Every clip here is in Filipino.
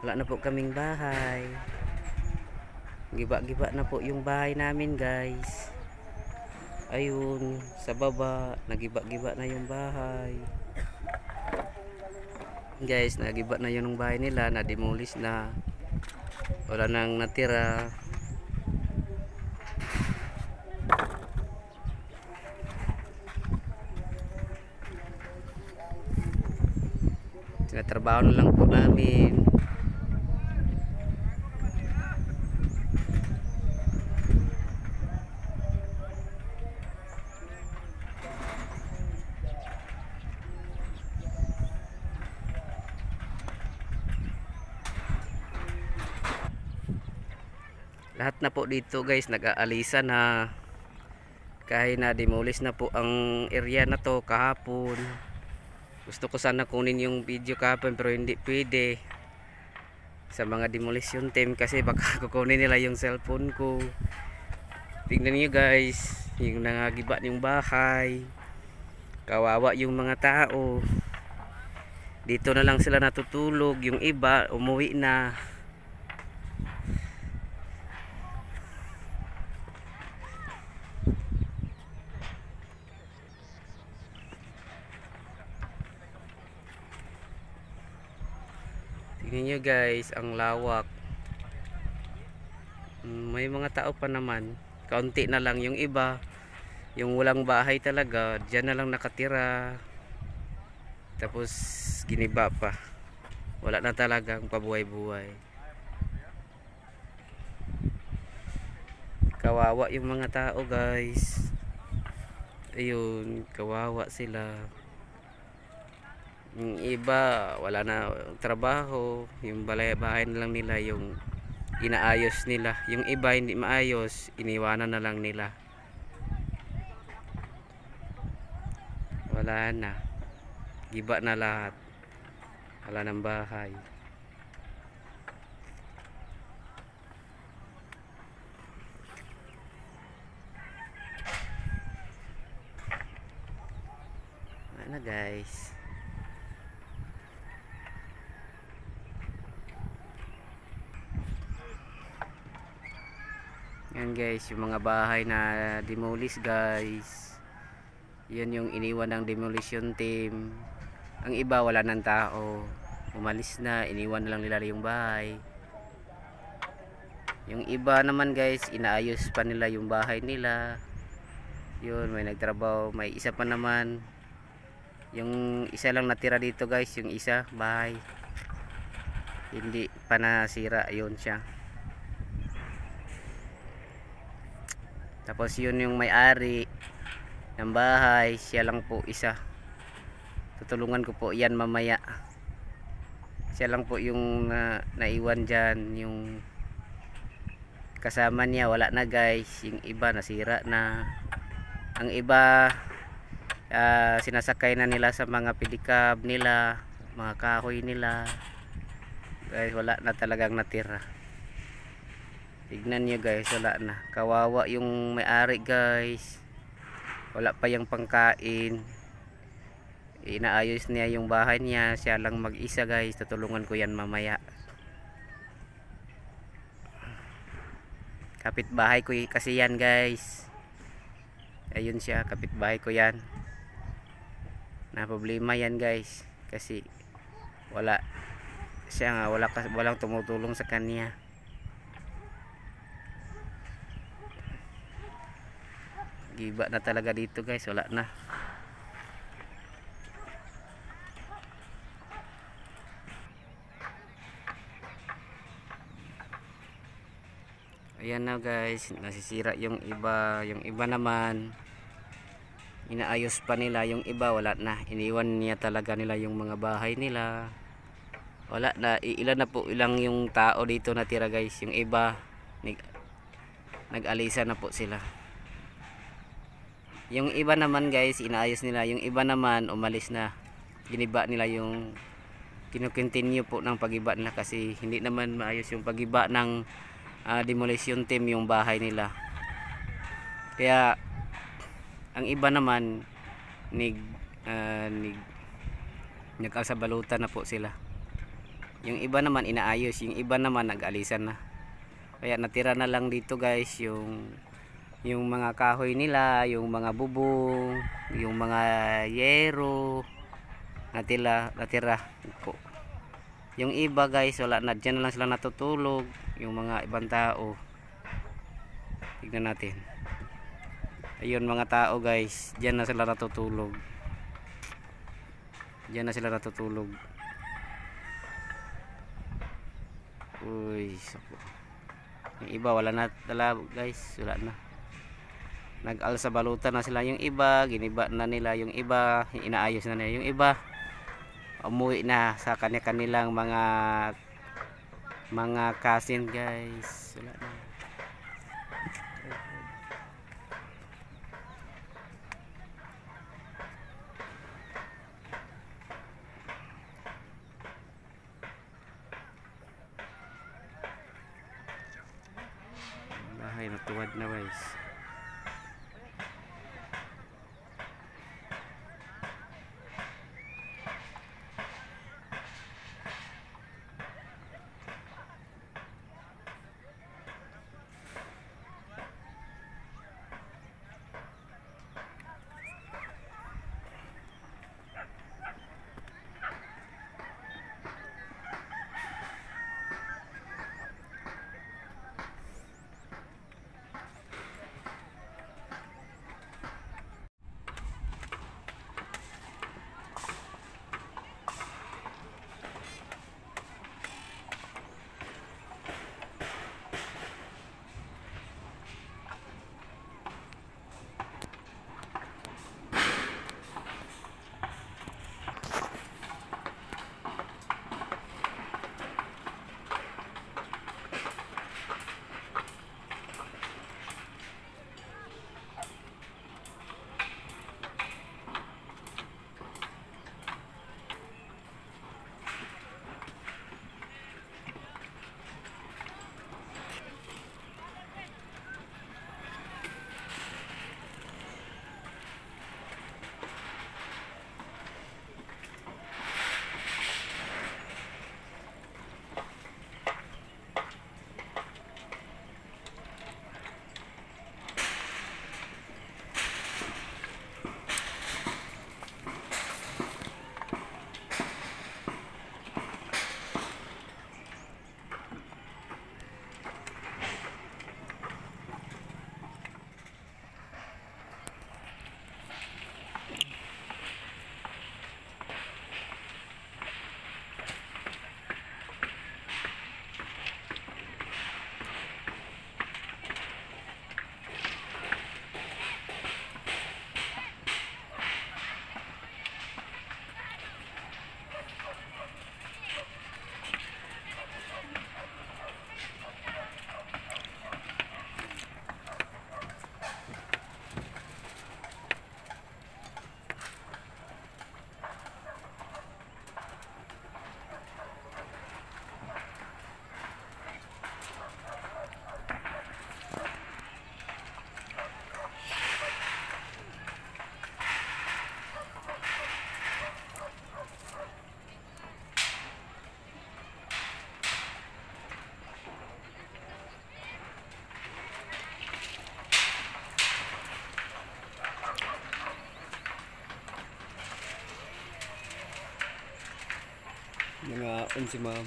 Wala na po kaming bahay. Giba-giba na po yung bahay namin, guys. Ayun, sa baba, nagiba-giba na yung bahay. Guys, nagiba na yung bahay nila, na-demolish na. Wala nang natira. Tinatrabaho na lang po namin. Lahat na po dito, guys, nag-aalisa na. Kahit na demolish na po ang area na to kahapon. Gusto ko sana kunin yung video kahapon pero hindi pwede sa mga demolition team kasi baka kukunin nila yung cellphone ko. Tingnan niyo, guys, yung nangagiba yung bahay. Kawawa yung mga tao. Dito na lang sila natutulog, yung iba umuwi na. Tingnan nyo, guys, ang lawak. May mga tao pa naman. Kaunti na lang yung iba. Yung walang bahay talaga, dyan na lang nakatira. Tapos giniba pa. Wala na talagang pabuhay-buhay. Kawawa yung mga tao, guys. Ayun, kawawa sila. Yung iba wala na trabaho, yung bahay na lang nila yung inaayos nila. Yung iba hindi maayos, iniwanan na lang nila. Wala na, giba na lahat. Wala ng bahay. Ano, guys, yan, guys, yung mga bahay na demolish, guys. Yan yung iniwan ng demolition team. Ang iba wala ng tao, umalis na, iniwan na lang nila yung bahay. Yung iba naman, guys, inaayos pa nila yung bahay nila. Yun, may nagtrabaho. May isa pa naman, yung isa lang natira dito, guys, yung isa bahay hindi pa nasira, yun siya. Tapos yun yung may-ari ng bahay, siya lang po isa. Tutulungan ko po yan mamaya. Siya lang po yung naiwan dyan. Yung kasama niya wala na, guys. Yung iba nasira na. Ang iba sinasakay na nila sa mga pedicab nila, mga kahoy nila, guys. Wala na talagang natira. Tignan niyo, guys, wala na. Kawawa yung may-ari, guys. Wala pa yung pangkain. Inaayos niya yung bahay niya, siya lang mag-isa, guys. Tutulungan ko yan mamaya. Kapitbahay ko kasi yan, guys. Ayun siya, kapitbahay ko yan. Na problema yan, guys, kasi wala siya nga, walang tumutulong sa kanya. Giba na talaga dito, guys. Wala na. Ayan na, guys, nasisira yung iba. Yung iba naman inaayos pa nila. Yung iba wala na, iniwan niya talaga nila yung mga bahay nila. Wala na, ilan na po ilang yung tao dito natira, guys. Yung iba nag-alisa na po sila. Yung iba naman, guys, inaayos nila. Yung iba naman umalis na. Giniba nila yung kinu-continue po ng pagiba nila kasi hindi naman maayos yung pagiba ng demolition team yung bahay nila. Kaya ang iba naman nagkasabalutan na po sila. Yung iba naman inaayos, yung iba naman nag-alisan na. Kaya natira na lang dito guys yung mga kahoy nila, yung mga bubong, yung mga yero, natira po. Yung iba guys, wala na, dyan na lang sila natutulog, yung mga ibang tao. Tignan natin. Ayun mga tao guys, dyan na sila natutulog. Dyan na sila natutulog. Uy, yung iba wala na tala guys, wala na. Nag-alsa balutan na sila yung iba, giniba na nila yung iba, inaayos na nila yung iba. Umuwi na sa kanilang mga cousin guys. Wala na. Bahay natuwad na guys. Nangaon si mama.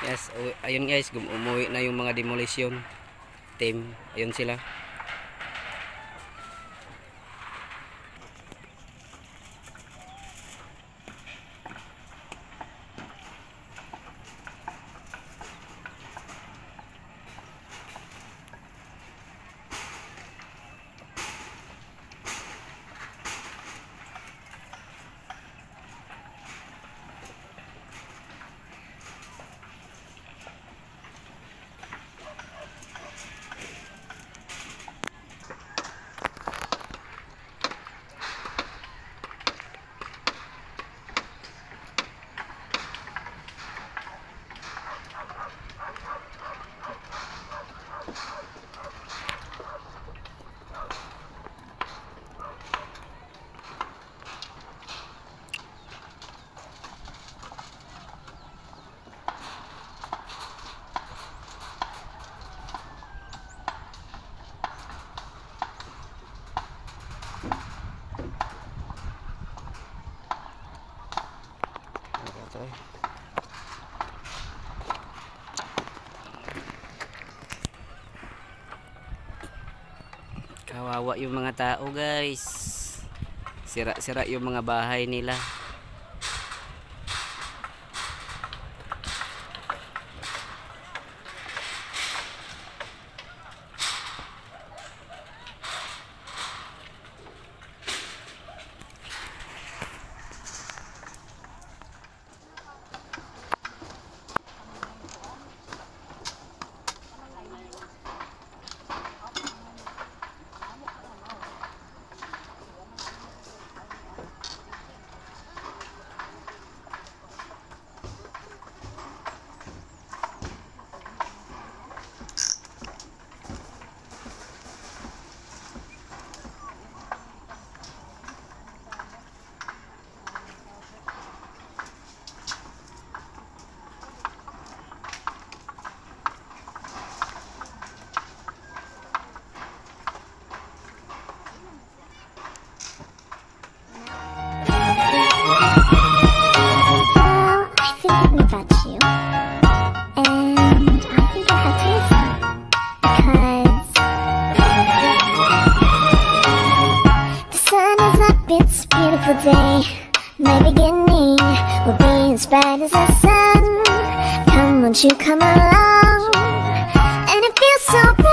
Yes, ayun guys, umuwi na yung mga demolition team. Ayun sila. Ay. Kawawa yung mga tao guys. Sira-sira yung mga bahay nila. It's a beautiful day, my beginning will be as bright as the sun. Come, won't you come along? And it feels so bright.